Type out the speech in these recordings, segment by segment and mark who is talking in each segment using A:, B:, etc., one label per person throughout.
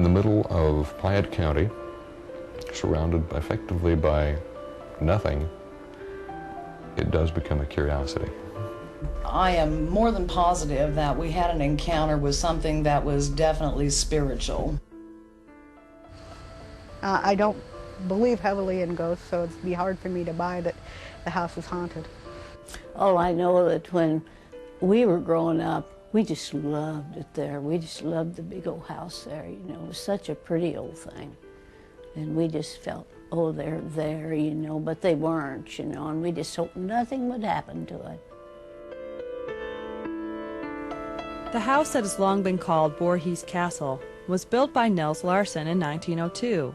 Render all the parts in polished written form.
A: the middle of Piatt County, surrounded effectively by nothing, it does become a curiosity.
B: I am more than positive that we had an encounter with something that was definitely spiritual.
C: I don't believe heavily in ghosts, so it'd be hard for me to buy that the house is haunted.
D: Oh, I know that when we were growing up, we just loved it there. We just loved the big old house there, you know. It was such a pretty old thing. And we just felt, oh, they're there, you know, but they weren't, you know, and we just hoped nothing would happen to it.
E: The house that has long been called Voorhies Castle was built by Nels Larsen in 1902.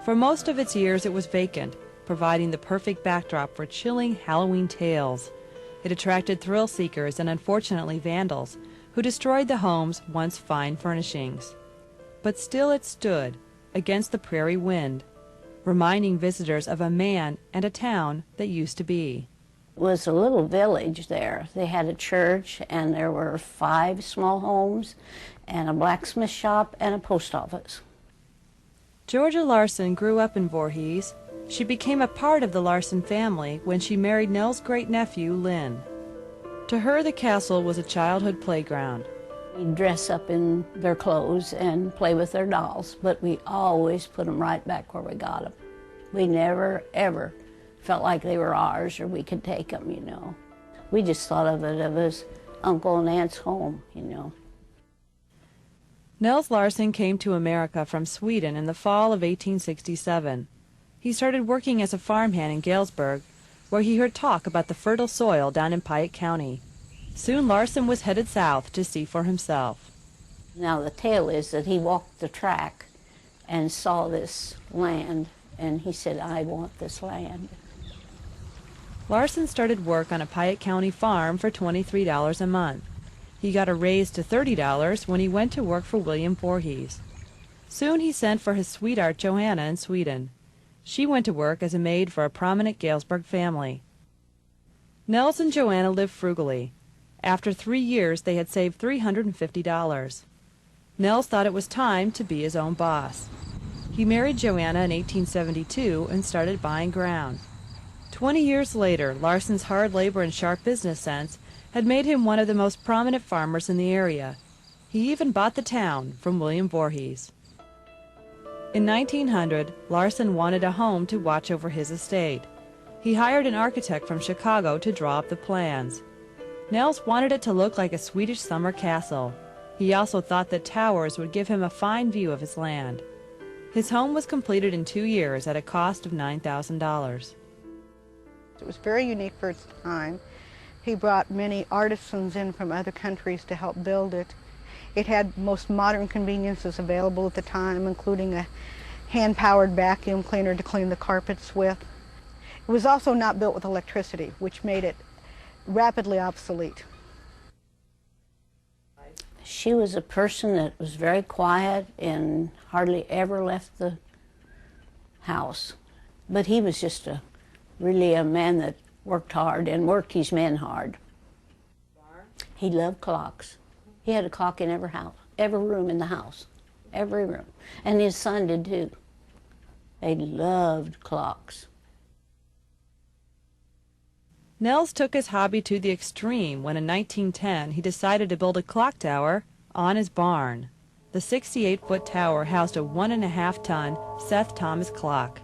E: For most of its years it was vacant, providing the perfect backdrop for chilling Halloween tales. It attracted thrill seekers and unfortunately vandals who destroyed the home's once fine furnishings. But still it stood against the prairie wind, reminding visitors of a man and a town that used to be.
D: It was a little village there. They had a church, and there were 5 small homes, and a blacksmith shop, and a post office.
E: Georgia Larsen grew up in Voorhies. She became a part of the Larsen family when she married Nell's great-nephew, Lynn. To her, the castle was a childhood playground.
D: We'd dress up in their clothes and play with their dolls, but we always put them right back where we got them. We never, ever felt like they were ours or we could take them, you know. We just thought of it as Uncle and Aunt's home, you know.
E: Nels Larsen came to America from Sweden in the fall of 1867. He started working as a farmhand in Galesburg, where he heard talk about the fertile soil down in Piatt County. Soon Larsen was headed south to see for himself.
D: Now the tale is that he walked the track and saw this land, and he said, I want this land.
E: Larsen started work on a Piatt County farm for $23 a month. He got a raise to $30 when he went to work for William Voorhies. Soon he sent for his sweetheart Johanna in Sweden. She went to work as a maid for a prominent Galesburg family. Nels and Johanna lived frugally. After 3 years, they had saved $350. Nels thought it was time to be his own boss. He married Johanna in 1872 and started buying ground. 20 years later, Larsen's hard labor and sharp business sense had made him one of the most prominent farmers in the area. He even bought the town from William Voorhies. In 1900, Larsen wanted a home to watch over his estate. He hired an architect from Chicago to draw up the plans. Nels wanted it to look like a Swedish summer castle. He also thought that towers would give him a fine view of his land. His home was completed in 2 years at a cost of $9,000.
C: It was very unique for its time. He brought many artisans in from other countries to help build it. It had most modern conveniences available at the time, including a hand-powered vacuum cleaner to clean the carpets with. It was also not built with electricity, which made it rapidly obsolete.
D: She was a person that was very quiet and hardly ever left the house. But he was just really a man that worked hard and worked his men hard. He loved clocks. He had a clock in every house, every room in the house, every room. And his son did too. They loved clocks.
E: Nels took his hobby to the extreme when in 1910 he decided to build a clock tower on his barn. The 68-foot tower housed a 1.5-ton Seth Thomas clock.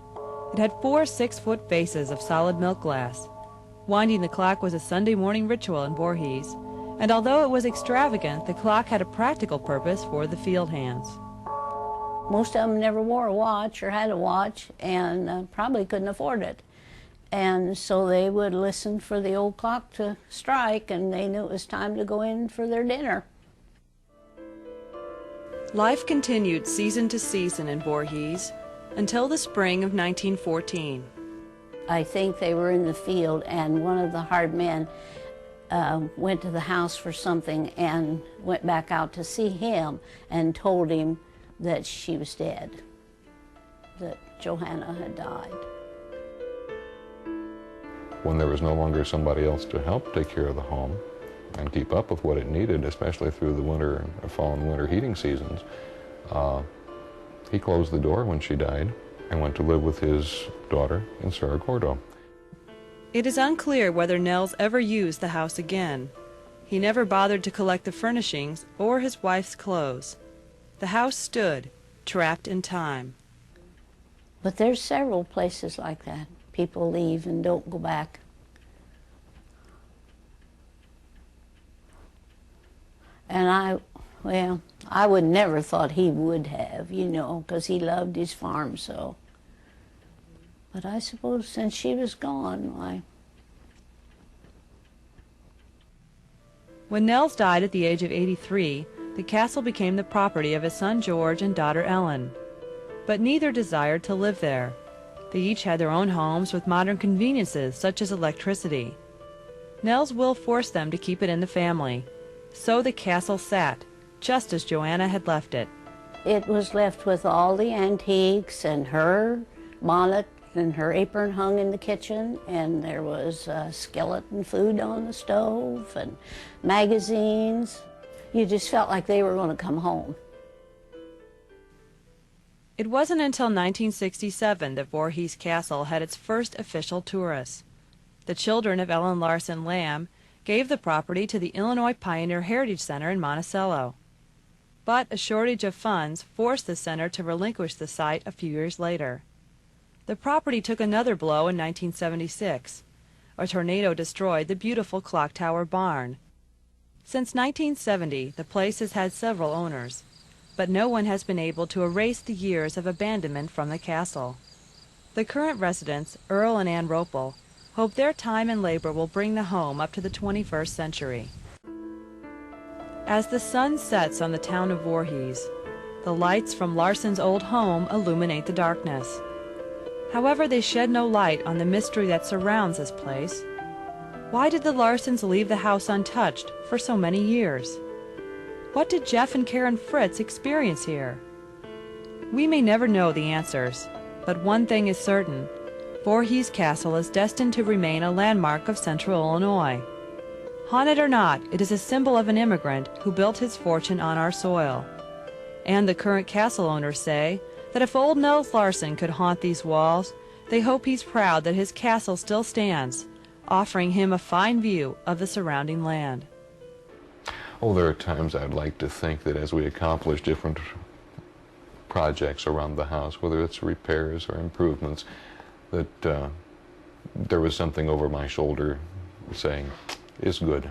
E: It had 4 6-foot faces of solid milk glass. Winding the clock was a Sunday morning ritual in Voorhies, and although it was extravagant, the clock had a practical purpose for the field hands.
D: Most of them never wore a watch or had a watch and probably couldn't afford it. And so they would listen for the old clock to strike, and they knew it was time to go in for their dinner.
E: Life continued season to season in Voorhies until the spring of 1914.
D: I think they were in the field, and one of the hard men went to the house for something and went back out to see him and told him that she was dead, that Johanna had died.
A: When there was no longer somebody else to help take care of the home and keep up with what it needed, especially through the winter, fall and winter heating seasons, He closed the door when she died and went to live with his daughter in Cerro Gordo.
E: It is unclear whether Nels ever used the house again. He never bothered to collect the furnishings or his wife's clothes. The house stood, trapped in time.
D: But there's several places like that. People leave and don't go back. And I would never thought he would have, you know, because he loved his farm so. But I suppose since she was gone, why?
E: When Nels died at the age of 83, the castle became the property of his son George and daughter Ellen. But neither desired to live there. They each had their own homes with modern conveniences such as electricity. Nels' will forced them to keep it in the family. So the castle sat, just as Joanna had left it.
D: It was left with all the antiques, and her bonnet and her apron hung in the kitchen, and there was skeleton food on the stove and magazines. You just felt like they were going to come home.
E: It wasn't until 1967 that Voorhies Castle had its first official tourists. The children of Ellen Larson Lamb gave the property to the Illinois Pioneer Heritage Center in Monticello. But a shortage of funds forced the center to relinquish the site a few years later. The property took another blow in 1976. A tornado destroyed the beautiful clock tower barn. Since 1970, the place has had several owners, but no one has been able to erase the years of abandonment from the castle. The current residents, Earl and Ann Ropel, hope their time and labor will bring the home up to the 21st century. As the sun sets on the town of Voorhies, the lights from Larson's old home illuminate the darkness. However, they shed no light on the mystery that surrounds this place. Why did the Larsons leave the house untouched for so many years? What did Jeff and Karen Fritz experience here? We may never know the answers, but one thing is certain. Voorhies Castle is destined to remain a landmark of central Illinois. Haunted or not, it is a symbol of an immigrant who built his fortune on our soil. And the current castle owners say that if old Nels Larson could haunt these walls, they hope he's proud that his castle still stands, offering him a fine view of the surrounding land.
A: Oh, there are times I'd like to think that as we accomplish different projects around the house, whether it's repairs or improvements, that there was something over my shoulder saying, "It's good."